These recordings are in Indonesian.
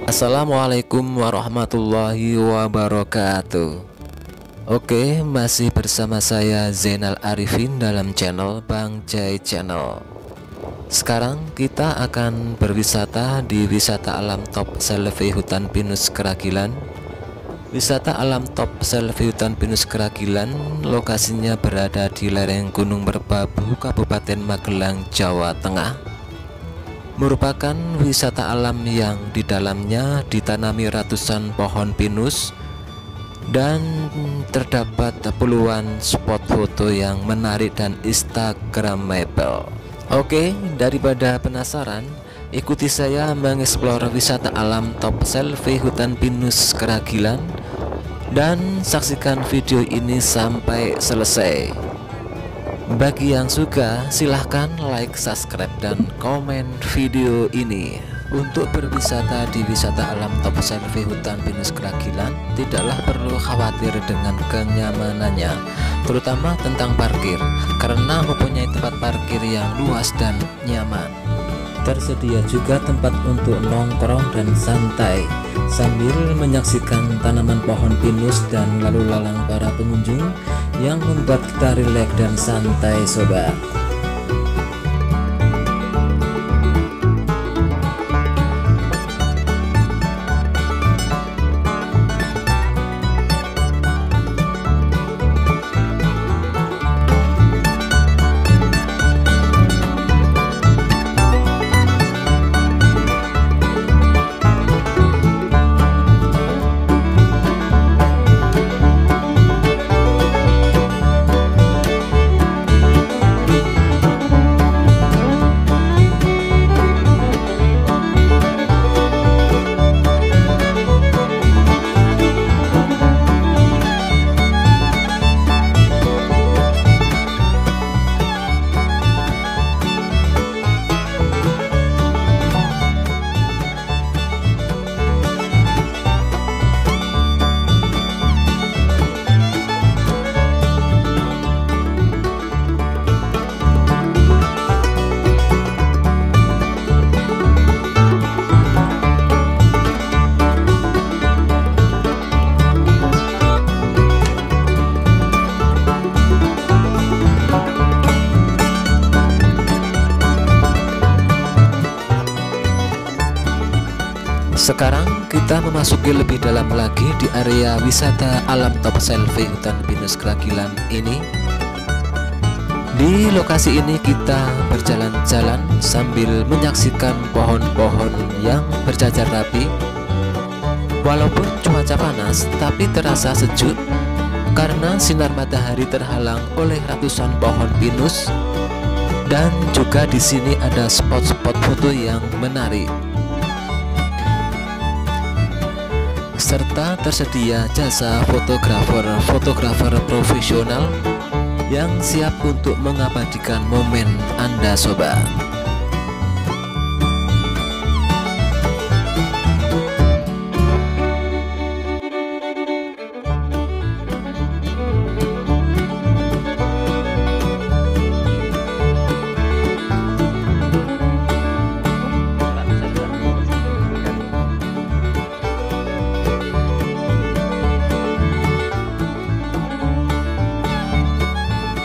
Assalamualaikum warahmatullahi wabarakatuh. Oke, masih bersama saya Zainal Arifin dalam channel Bang Jai Channel. Sekarang kita akan berwisata di wisata alam Top Selfie Hutan Pinus Keragilan. Wisata alam Top Selfie Hutan Pinus Keragilan lokasinya berada di lereng Gunung Merbabu, Kabupaten Magelang, Jawa Tengah. Merupakan wisata alam yang di dalamnya ditanami ratusan pohon pinus dan terdapat puluhan spot foto yang menarik dan instagramable. Oke, daripada penasaran, ikuti saya mengeksplor wisata alam Top Selfie Hutan Pinus Keragilan dan saksikan video ini sampai selesai. Bagi yang suka, silahkan like, subscribe, dan komen video ini. Untuk berwisata di wisata alam Top Selfie Hutan Pinus Keragilan, tidaklah perlu khawatir dengan kenyamanannya, terutama tentang parkir, karena mempunyai tempat parkir yang luas dan nyaman. Tersedia juga tempat untuk nongkrong dan santai sambil menyaksikan tanaman pohon pinus dan lalu lalang para pengunjung yang membuat kita rileks dan santai sobat. Sekarang kita memasuki lebih dalam lagi di area wisata alam Top Selfie Hutan Pinus Keragilan ini. Di lokasi ini kita berjalan-jalan sambil menyaksikan pohon-pohon yang berjajar rapi. Walaupun cuaca panas, tapi terasa sejuk karena sinar matahari terhalang oleh ratusan pohon pinus. Dan juga di sini ada spot-spot foto yang menarik. Serta tersedia jasa fotografer profesional yang siap untuk mengabadikan momen Anda sobat.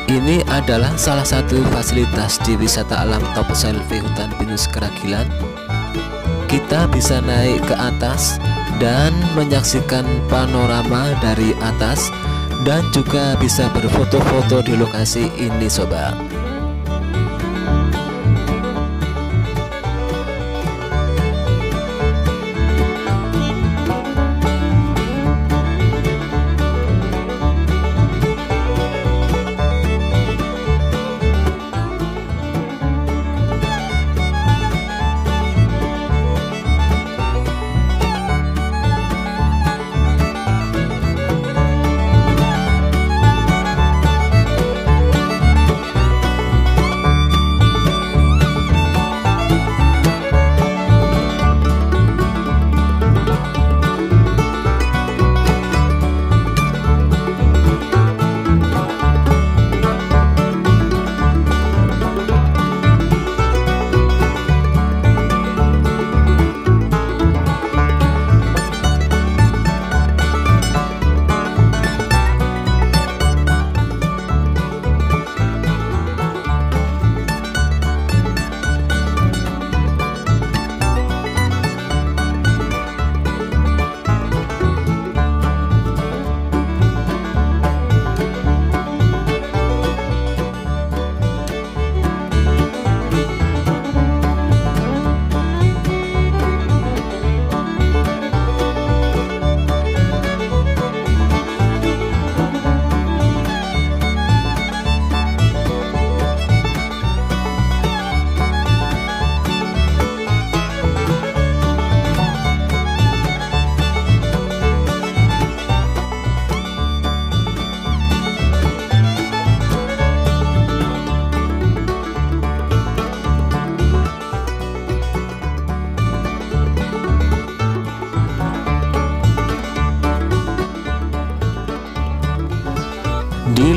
Ini adalah salah satu fasilitas di wisata alam Top Selfie Hutan Pinus Keragilan. Kita bisa naik ke atas dan menyaksikan panorama dari atas dan juga bisa berfoto-foto di lokasi ini sobat.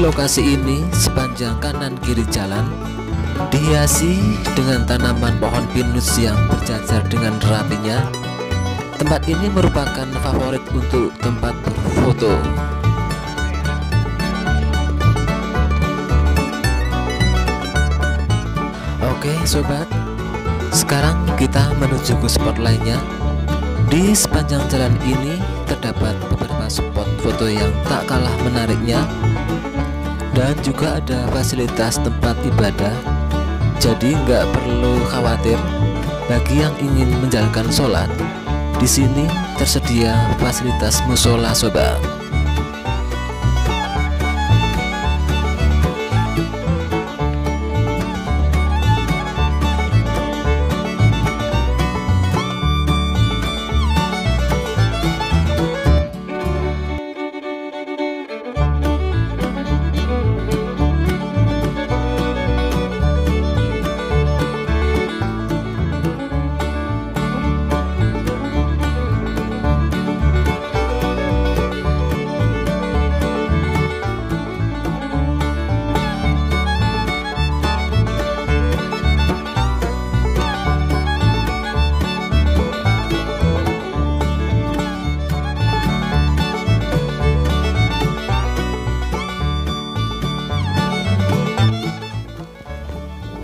lokasi ini sepanjang kanan kiri jalan dihiasi dengan tanaman pohon pinus yang berjajar dengan rapinya. Tempat ini merupakan favorit untuk tempat berfoto. Oke sobat, sekarang kita menuju ke spot lainnya. Di sepanjang jalan ini terdapat beberapa spot foto yang tak kalah menariknya, dan juga ada fasilitas tempat ibadah. Jadi nggak perlu khawatir bagi yang ingin menjalankan sholat. Di sini tersedia fasilitas musola sobat.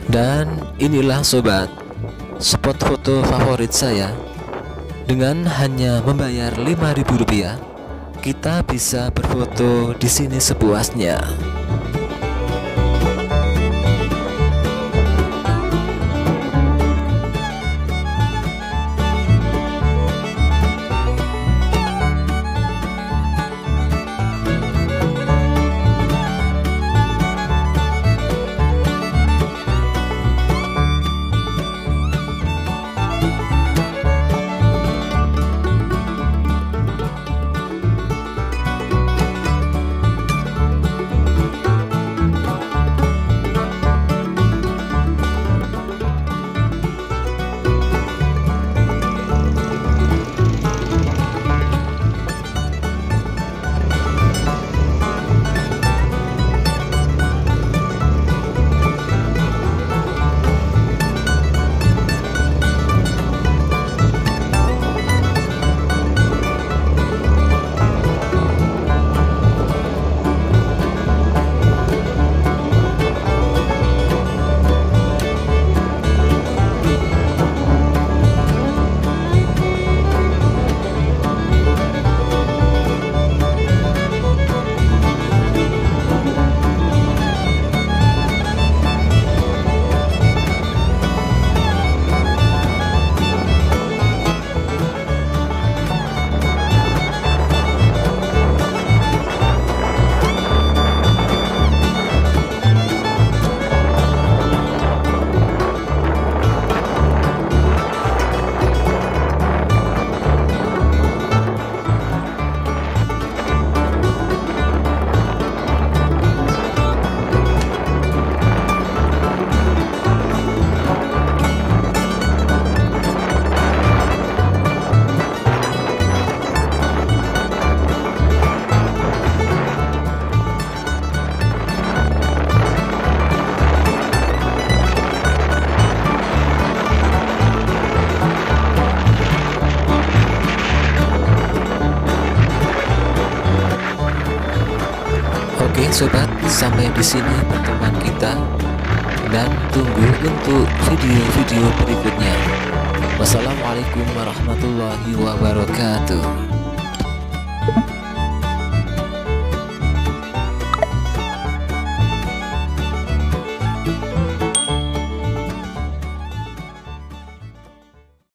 Dan inilah sobat, spot foto favorit saya. Dengan hanya membayar Rp5.000, kita bisa berfoto di sini sepuasnya. Oke sobat, sampai di sini pertemuan kita, dan tunggu untuk video-video berikutnya. Wassalamualaikum warahmatullahi wabarakatuh.